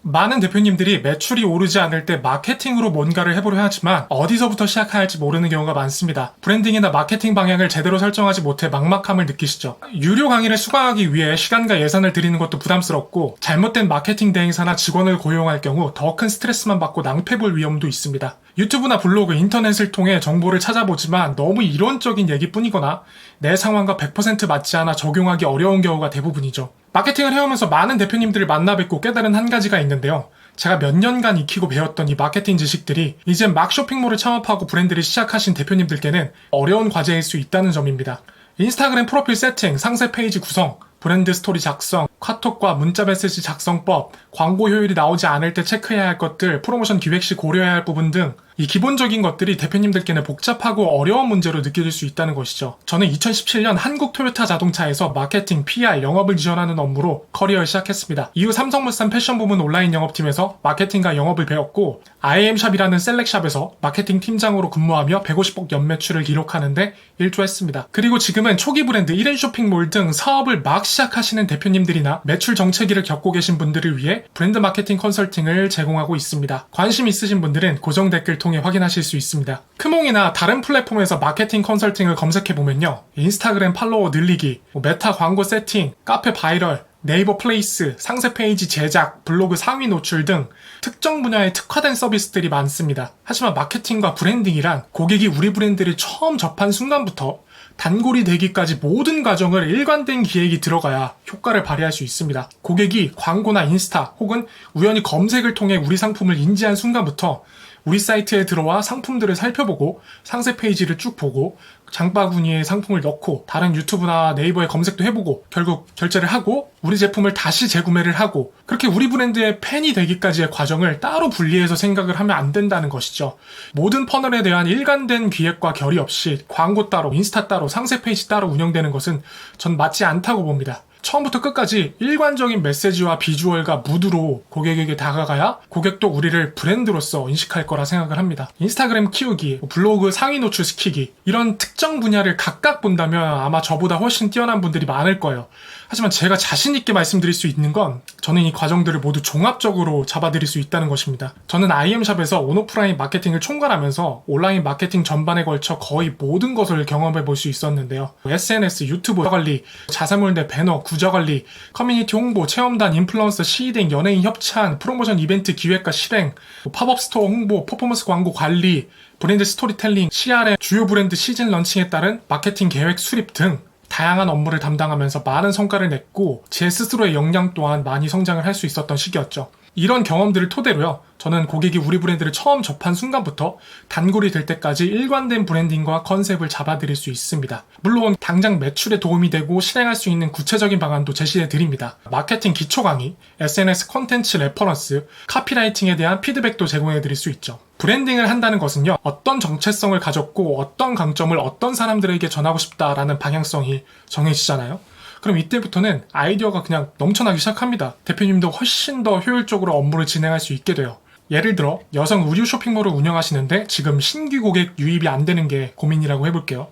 많은 대표님들이 매출이 오르지 않을 때 마케팅으로 뭔가를 해보려 하지만 어디서부터 시작해야 할지 모르는 경우가 많습니다. 브랜딩이나 마케팅 방향을 제대로 설정하지 못해 막막함을 느끼시죠. 유료 강의를 수강하기 위해 시간과 예산을 들이는 것도 부담스럽고 잘못된 마케팅 대행사나 직원을 고용할 경우 더 큰 스트레스만 받고 낭패 볼 위험도 있습니다. 유튜브나 블로그, 인터넷을 통해 정보를 찾아보지만 너무 이론적인 얘기뿐이거나 내 상황과 100% 맞지 않아 적용하기 어려운 경우가 대부분이죠. 마케팅을 해오면서 많은 대표님들을 만나 뵙고 깨달은 한 가지가 있는데요. 제가 몇 년간 익히고 배웠던 이 마케팅 지식들이 이제 막 쇼핑몰을 창업하고 브랜드를 시작하신 대표님들께는 어려운 과제일 수 있다는 점입니다. 인스타그램 프로필 세팅, 상세 페이지 구성, 브랜드 스토리 작성, 카톡과 문자 메시지 작성법, 광고 효율이 나오지 않을 때 체크해야 할 것들, 프로모션 기획 시 고려해야 할 부분 등 이 기본적인 것들이 대표님들께는 복잡하고 어려운 문제로 느껴질 수 있다는 것이죠. 저는 2017년 한국 토요타 자동차에서 마케팅, PR, 영업을 지원하는 업무로 커리어를 시작했습니다. 이후 삼성물산 패션 부문 온라인 영업팀에서 마케팅과 영업을 배웠고 IM샵이라는 셀렉샵에서 마케팅 팀장으로 근무하며 150억 연매출을 기록하는데 일조했습니다. 그리고 지금은 초기 브랜드 1인 쇼핑몰 등 사업을 막 시작하시는 대표님들이나 매출 정체기를 겪고 계신 분들을 위해 브랜드 마케팅 컨설팅을 제공하고 있습니다. 관심 있으신 분들은 고정 댓글 통해 확인하실 수 있습니다. 크몽이나 다른 플랫폼에서 마케팅 컨설팅을 검색해보면요. 인스타그램 팔로워 늘리기, 메타 광고 세팅, 카페 바이럴, 네이버 플레이스, 상세 페이지 제작, 블로그 상위 노출 등 특정 분야에 특화된 서비스들이 많습니다. 하지만 마케팅과 브랜딩이란 고객이 우리 브랜드를 처음 접한 순간부터 단골이 되기까지 모든 과정을 일관된 기획이 들어가야 효과를 발휘할 수 있습니다. 고객이 광고나 인스타 혹은 우연히 검색을 통해 우리 상품을 인지한 순간부터 우리 사이트에 들어와 상품들을 살펴보고 상세 페이지를 쭉 보고 장바구니에 상품을 넣고 다른 유튜브나 네이버에 검색도 해보고 결국 결제를 하고 우리 제품을 다시 재구매를 하고 그렇게 우리 브랜드의 팬이 되기까지의 과정을 따로 분리해서 생각을 하면 안 된다는 것이죠. 모든 퍼널에 대한 일관된 기획과 결의 없이 광고 따로, 인스타 따로, 상세 페이지 따로 운영되는 것은 전 맞지 않다고 봅니다. 처음부터 끝까지 일관적인 메시지와 비주얼과 무드로 고객에게 다가가야 고객도 우리를 브랜드로서 인식할 거라 생각을 합니다. 인스타그램 키우기, 블로그 상위 노출시키기 이런 특정 분야를 각각 본다면 아마 저보다 훨씬 뛰어난 분들이 많을 거예요. 하지만 제가 자신 있게 말씀드릴 수 있는 건 저는 이 과정들을 모두 종합적으로 잡아드릴 수 있다는 것입니다. 저는 IM샵에서 온오프라인 마케팅을 총괄하면서 온라인 마케팅 전반에 걸쳐 거의 모든 것을 경험해 볼 수 있었는데요. SNS, 유튜브 관리, 자사몰 내 배너, 구저 관리, 커뮤니티 홍보, 체험단, 인플루언서, 시딩, 연예인 협찬, 프로모션 이벤트 기획과 실행, 팝업 스토어 홍보, 퍼포먼스 광고 관리, 브랜드 스토리텔링, CRM, 주요 브랜드 시즌 런칭에 따른 마케팅 계획 수립 등 다양한 업무를 담당하면서 많은 성과를 냈고 제 스스로의 역량 또한 많이 성장을 할 수 있었던 시기였죠. 이런 경험들을 토대로요. 저는 고객이 우리 브랜드를 처음 접한 순간부터 단골이 될 때까지 일관된 브랜딩과 컨셉을 잡아드릴 수 있습니다. 물론 당장 매출에 도움이 되고 실행할 수 있는 구체적인 방안도 제시해 드립니다. 마케팅 기초 강의, SNS 콘텐츠 레퍼런스, 카피라이팅에 대한 피드백도 제공해 드릴 수 있죠. 브랜딩을 한다는 것은요. 어떤 정체성을 가졌고 어떤 강점을 어떤 사람들에게 전하고 싶다라는 방향성이 정해지잖아요. 그럼 이때부터는 아이디어가 그냥 넘쳐나기 시작합니다. 대표님도 훨씬 더 효율적으로 업무를 진행할 수 있게 돼요. 예를 들어 여성 의류 쇼핑몰을 운영하시는데 지금 신규 고객 유입이 안 되는 게 고민이라고 해볼게요.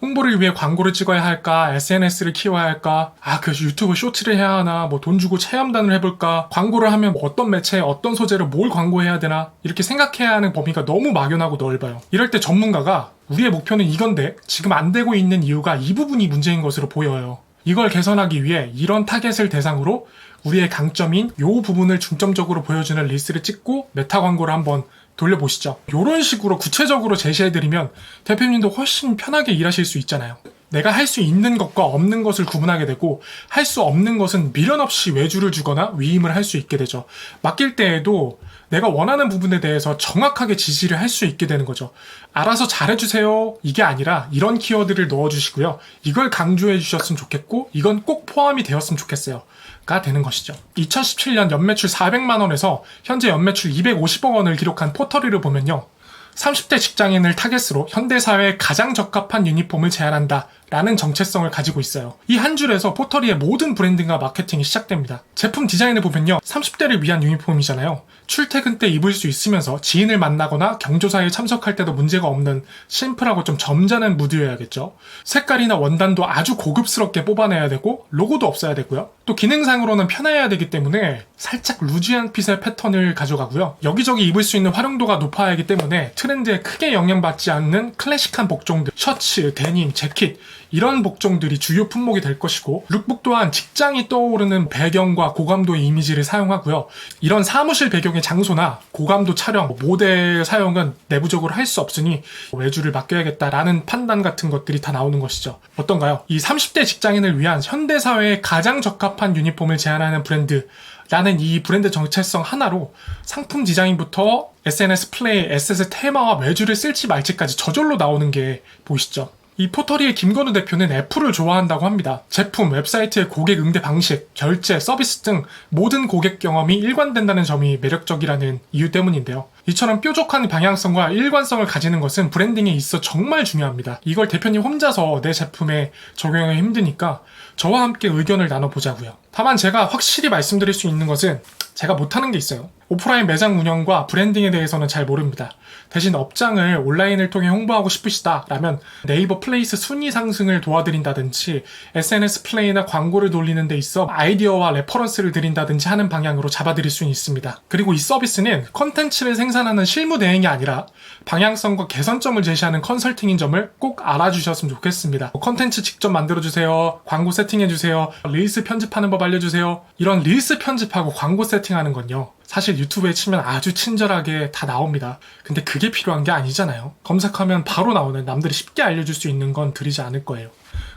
홍보를 위해 광고를 찍어야 할까? SNS를 키워야 할까? 그래서 유튜브 쇼츠를 해야 하나? 돈 주고 체험단을 해볼까? 광고를 하면 어떤 매체에 어떤 소재로 뭘 광고해야 되나? 이렇게 생각해야 하는 범위가 너무 막연하고 넓어요. 이럴 때 전문가가 우리의 목표는 이건데 지금 안 되고 있는 이유가 이 부분이 문제인 것으로 보여요. 이걸 개선하기 위해 이런 타겟을 대상으로 우리의 강점인 이 부분을 중점적으로 보여주는 리스트를 찍고 메타 광고를 한번 돌려보시죠. 이런 식으로 구체적으로 제시해드리면 대표님도 훨씬 편하게 일하실 수 있잖아요. 내가 할 수 있는 것과 없는 것을 구분하게 되고 할 수 없는 것은 미련 없이 외주를 주거나 위임을 할 수 있게 되죠. 맡길 때에도 내가 원하는 부분에 대해서 정확하게 지시를 할 수 있게 되는 거죠. 알아서 잘해주세요 이게 아니라 이런 키워드를 넣어주시고요. 이걸 강조해 주셨으면 좋겠고 이건 꼭 포함이 되었으면 좋겠어요 가 되는 것이죠. 2017년 연매출 400만 원에서 현재 연매출 250억 원을 기록한 포털리를 보면요. 30대 직장인을 타겟으로 현대사회에 가장 적합한 유니폼을 제안한다 라는 정체성을 가지고 있어요. 이 한 줄에서 포터리의 모든 브랜딩과 마케팅이 시작됩니다. 제품 디자인을 보면요, 30대를 위한 유니폼이잖아요. 출퇴근 때 입을 수 있으면서 지인을 만나거나 경조사에 참석할 때도 문제가 없는 심플하고 좀 점잖은 무드여야겠죠. 색깔이나 원단도 아주 고급스럽게 뽑아내야 되고 로고도 없어야 되고요. 또 기능상으로는 편해야 되기 때문에 살짝 루즈한 핏의 패턴을 가져가고요. 여기저기 입을 수 있는 활용도가 높아야 하기 때문에 트렌드에 크게 영향받지 않는 클래식한 복종들, 셔츠, 데님, 재킷 이런 복종들이 주요 품목이 될 것이고, 룩북 또한 직장이 떠오르는 배경과 고감도의 이미지를 사용하고요. 이런 사무실 배경의 장소나 고감도 촬영, 모델 사용은 내부적으로 할 수 없으니 외주를 맡겨야겠다라는 판단 같은 것들이 다 나오는 것이죠. 어떤가요? 이 30대 직장인을 위한 현대사회에 가장 적합한 유니폼을 제안하는 브랜드 라는 이 브랜드 정체성 하나로 상품 디자인부터 SNS 플레이, 에셋의 테마와 외주를 쓸지 말지까지 저절로 나오는 게 보이시죠? 이 포터리의 김건우 대표는 애플을 좋아한다고 합니다. 제품, 웹사이트의 고객 응대 방식, 결제, 서비스 등 모든 고객 경험이 일관된다는 점이 매력적이라는 이유 때문인데요. 이처럼 뾰족한 방향성과 일관성을 가지는 것은 브랜딩에 있어 정말 중요합니다. 이걸 대표님 혼자서 내 제품에 적용하기 힘드니까 저와 함께 의견을 나눠보자고요. 다만 제가 확실히 말씀드릴 수 있는 것은 제가 못하는 게 있어요. 오프라인 매장 운영과 브랜딩에 대해서는 잘 모릅니다. 대신 업장을 온라인을 통해 홍보하고 싶으시다라면 네이버 플레이스 순위 상승을 도와드린다든지 SNS 플레이나 광고를 돌리는 데 있어 아이디어와 레퍼런스를 드린다든지 하는 방향으로 잡아드릴 수는 있습니다. 그리고 이 서비스는 컨텐츠를 생산하는 실무 대행이 아니라 방향성과 개선점을 제시하는 컨설팅인 점을 꼭 알아주셨으면 좋겠습니다. 컨텐츠 직접 만들어주세요. 광고 세팅해주세요. 릴스 편집하는 법 알려주세요. 이런 릴스 편집하고 광고 세팅하는 건요, 사실 유튜브에 치면 아주 친절하게 다 나옵니다. 근데 그게 필요한 게 아니잖아요. 검색하면 바로 나오는, 남들이 쉽게 알려줄 수 있는 건 드리지 않을 거예요.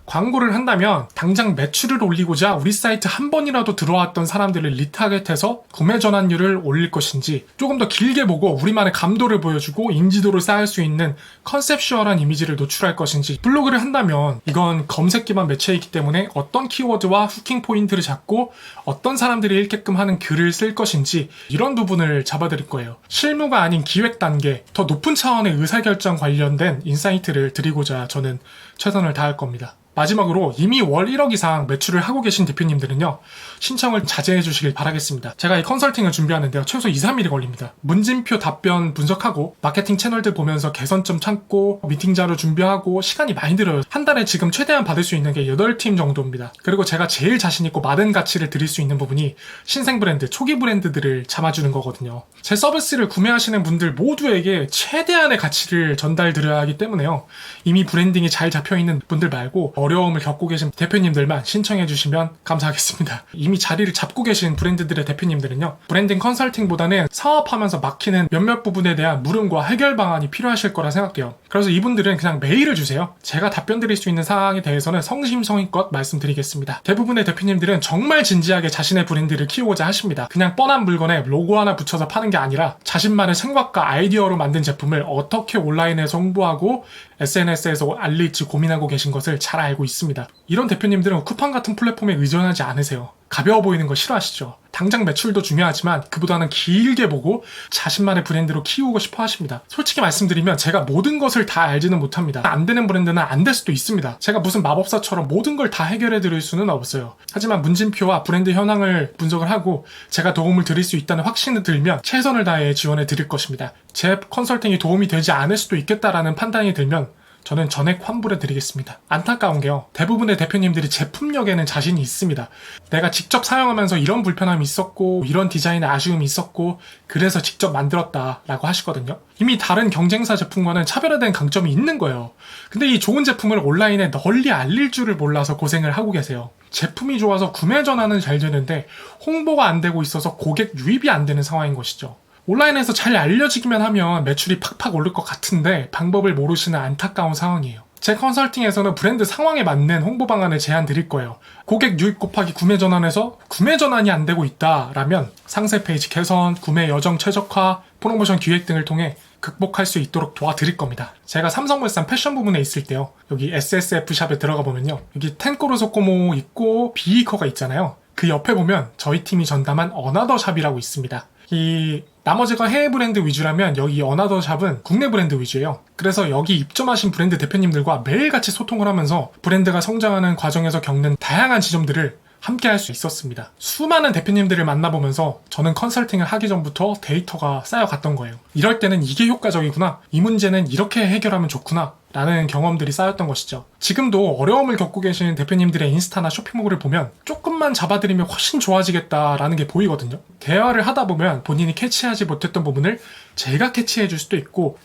광고를 한다면 당장 매출을 올리고자 우리 사이트 한 번이라도 들어왔던 사람들을 리타겟해서 구매 전환율을 올릴 것인지, 조금 더 길게 보고 우리만의 감도를 보여주고 인지도를 쌓을 수 있는 컨셉슈얼한 이미지를 노출할 것인지, 블로그를 한다면 이건 검색 기반 매체이기 때문에 어떤 키워드와 후킹 포인트를 잡고 어떤 사람들이 읽게끔 하는 글을 쓸 것인지, 이런 부분을 잡아드릴 거예요. 실무가 아닌 기획 단계, 더 높은 차원의 의사결정 관련된 인사이트를 드리고자 저는 최선을 다할 겁니다. 마지막으로 이미 월 1억 이상 매출을 하고 계신 대표님들은요, 신청을 자제해 주시길 바라겠습니다. 제가 이 컨설팅을 준비하는데요, 최소 2, 3일이 걸립니다. 문진표 답변 분석하고 마케팅 채널들 보면서 개선점 찾고 미팅 자료 준비하고 시간이 많이 들어요. 한 달에 지금 최대한 받을 수 있는 게 8팀 정도입니다. 그리고 제가 제일 자신 있고 많은 가치를 드릴 수 있는 부분이 신생 브랜드, 초기 브랜드들을 잡아주는 거거든요. 제 서비스를 구매하시는 분들 모두에게 최대한의 가치를 전달드려야 하기 때문에요. 이미 브랜딩이 잘 잡혀있는 분들 말고 어려움을 겪고 계신 대표님들만 신청해 주시면 감사하겠습니다. 이미 자리를 잡고 계신 브랜드들의 대표님들은요, 브랜딩 컨설팅보다는 사업하면서 막히는 몇몇 부분에 대한 물음과 해결 방안이 필요하실 거라 생각해요. 그래서 이분들은 그냥 메일을 주세요. 제가 답변 드릴 수 있는 사항에 대해서는 성심성의껏 말씀드리겠습니다. 대부분의 대표님들은 정말 진지하게 자신의 브랜드를 키우고자 하십니다. 그냥 뻔한 물건에 로고 하나 붙여서 파는 게 아니라 자신만의 생각과 아이디어로 만든 제품을 어떻게 온라인에서 홍보하고 SNS에서 알릴지 고민하고 계신 것을 잘 알고 있습니다. 이런 대표님들은 쿠팡 같은 플랫폼에 의존하지 않으세요. 가벼워 보이는 거 싫어하시죠? 당장 매출도 중요하지만 그보다는 길게 보고 자신만의 브랜드로 키우고 싶어 하십니다. 솔직히 말씀드리면 제가 모든 것을 다 알지는 못합니다. 안 되는 브랜드는 안 될 수도 있습니다. 제가 무슨 마법사처럼 모든 걸 다 해결해 드릴 수는 없어요. 하지만 문진표와 브랜드 현황을 분석을 하고 제가 도움을 드릴 수 있다는 확신을 들면 최선을 다해 지원해 드릴 것입니다. 제 컨설팅이 도움이 되지 않을 수도 있겠다라는 판단이 들면 저는 전액 환불해 드리겠습니다. 안타까운 게요, 대부분의 대표님들이 제품력에는 자신이 있습니다. 내가 직접 사용하면서 이런 불편함이 있었고 이런 디자인에 아쉬움이 있었고 그래서 직접 만들었다라고 하시거든요. 이미 다른 경쟁사 제품과는 차별화된 강점이 있는 거예요. 근데 이 좋은 제품을 온라인에 널리 알릴 줄을 몰라서 고생을 하고 계세요. 제품이 좋아서 구매 전환은 잘 되는데 홍보가 안 되고 있어서 고객 유입이 안 되는 상황인 것이죠. 온라인에서 잘 알려지기만 하면 매출이 팍팍 오를 것 같은데 방법을 모르시는 안타까운 상황이에요. 제 컨설팅에서는 브랜드 상황에 맞는 홍보 방안을 제안 드릴 거예요. 고객 유입 곱하기 구매 전환에서 구매 전환이 안 되고 있다라면 상세 페이지 개선, 구매 여정 최적화, 프로모션 기획 등을 통해 극복할 수 있도록 도와드릴 겁니다. 제가 삼성물산 패션 부분에 있을 때요, 여기 SSF 샵에 들어가 보면요, 여기 텐코르 소코모 있고 비이커가 있잖아요. 그 옆에 보면 저희 팀이 전담한 어나더샵이라고 있습니다. 이 나머지가 해외 브랜드 위주라면 여기 어나더샵은 국내 브랜드 위주예요. 그래서 여기 입점하신 브랜드 대표님들과 매일같이 소통을 하면서 브랜드가 성장하는 과정에서 겪는 다양한 지점들을 함께 할 수 있었습니다. 수많은 대표님들을 만나보면서 저는 컨설팅을 하기 전부터 데이터가 쌓여갔던 거예요. 이럴 때는 이게 효과적이구나, 이 문제는 이렇게 해결하면 좋구나 라는 경험들이 쌓였던 것이죠. 지금도 어려움을 겪고 계신 대표님들의 인스타나 쇼핑몰을 보면 조금만 잡아드리면 훨씬 좋아지겠다라는 게 보이거든요. 대화를 하다 보면 본인이 캐치하지 못했던 부분을 제가 캐치해 줄 수도 있고,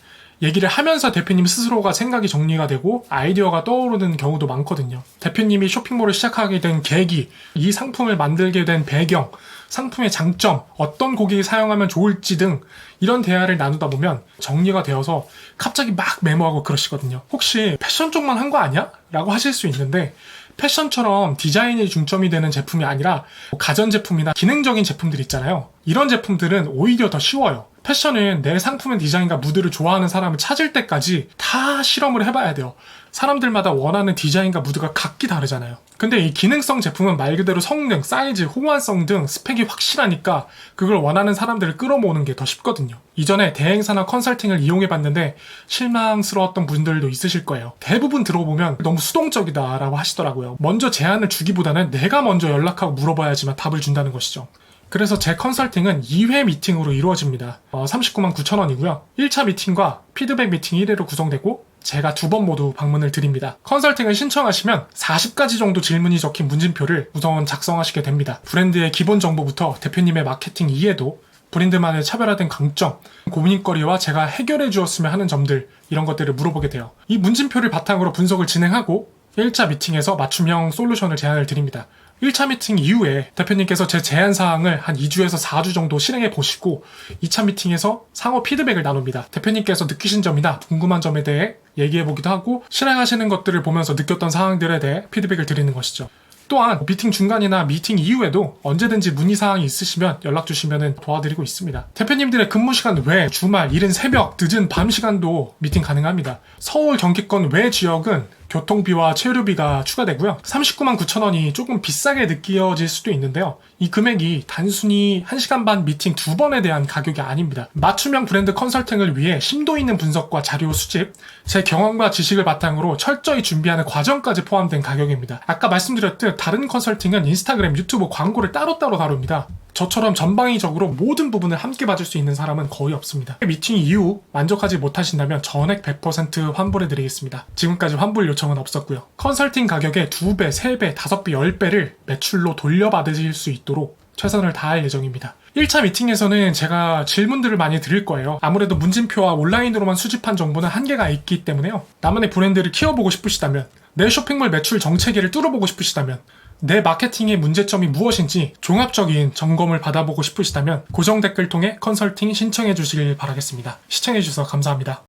얘기를 하면서 대표님 스스로가 생각이 정리가 되고 아이디어가 떠오르는 경우도 많거든요. 대표님이 쇼핑몰을 시작하게 된 계기, 이 상품을 만들게 된 배경, 상품의 장점, 어떤 고객이 사용하면 좋을지 등 이런 대화를 나누다 보면 정리가 되어서 갑자기 막 메모하고 그러시거든요. 혹시 패션 쪽만 한 거 아니야? 라고 하실 수 있는데, 패션처럼 디자인이 중점이 되는 제품이 아니라 가전제품이나 기능적인 제품들 있잖아요. 이런 제품들은 오히려 더 쉬워요. 패션은 내 상품의 디자인과 무드를 좋아하는 사람을 찾을 때까지 다 실험을 해봐야 돼요. 사람들마다 원하는 디자인과 무드가 각기 다르잖아요. 근데 이 기능성 제품은 말 그대로 성능, 사이즈, 호환성 등 스펙이 확실하니까 그걸 원하는 사람들을 끌어모으는 게 더 쉽거든요. 이전에 대행사나 컨설팅을 이용해봤는데 실망스러웠던 분들도 있으실 거예요. 대부분 들어보면 너무 수동적이다 라고 하시더라고요. 먼저 제안을 주기보다는 내가 먼저 연락하고 물어봐야지만 답을 준다는 것이죠. 그래서 제 컨설팅은 2회 미팅으로 이루어집니다. 39만 9천 원이고요. 1차 미팅과 피드백 미팅 1회로 구성되고 제가 2번 모두 방문을 드립니다. 컨설팅을 신청하시면 40가지 정도 질문이 적힌 문진표를 우선 작성하시게 됩니다. 브랜드의 기본 정보부터 대표님의 마케팅 이해도, 브랜드만의 차별화된 강점, 고민거리와 제가 해결해 주었으면 하는 점들, 이런 것들을 물어보게 돼요. 이 문진표를 바탕으로 분석을 진행하고 1차 미팅에서 맞춤형 솔루션을 제안을 드립니다. 1차 미팅 이후에 대표님께서 제 제안 사항을 한 2주에서 4주 정도 실행해 보시고 2차 미팅에서 상호 피드백을 나눕니다. 대표님께서 느끼신 점이나 궁금한 점에 대해 얘기해 보기도 하고, 실행하시는 것들을 보면서 느꼈던 사항들에 대해 피드백을 드리는 것이죠. 또한 미팅 중간이나 미팅 이후에도 언제든지 문의사항이 있으시면 연락 주시면 도와드리고 있습니다. 대표님들의 근무 시간 외 주말, 이른 새벽, 늦은 밤 시간도 미팅 가능합니다. 서울 경기권 외 지역은 교통비와 체류비가 추가되고요. 39만 9천 원이 조금 비싸게 느껴질 수도 있는데요. 이 금액이 단순히 1시간 반 미팅 2번에 대한 가격이 아닙니다. 맞춤형 브랜드 컨설팅을 위해 심도 있는 분석과 자료 수집, 제 경험과 지식을 바탕으로 철저히 준비하는 과정까지 포함된 가격입니다. 아까 말씀드렸듯 다른 컨설팅은 인스타그램, 유튜브 광고를 따로따로 다룹니다. 저처럼 전방위적으로 모든 부분을 함께 봐줄 수 있는 사람은 거의 없습니다. 미팅 이후 만족하지 못하신다면 전액 100% 환불해드리겠습니다. 지금까지 환불 요청은 없었고요. 컨설팅 가격의 2배, 3배, 5배, 10배를 매출로 돌려받으실 수 있도록 최선을 다할 예정입니다. 1차 미팅에서는 제가 질문들을 많이 드릴 거예요. 아무래도 문진표와 온라인으로만 수집한 정보는 한계가 있기 때문에요. 나만의 브랜드를 키워보고 싶으시다면, 내 쇼핑몰 매출 정체기를 뚫어보고 싶으시다면, 내 마케팅의 문제점이 무엇인지 종합적인 점검을 받아보고 싶으시다면 고정 댓글 통해 컨설팅 신청해 주시길 바라겠습니다. 시청해 주셔서 감사합니다.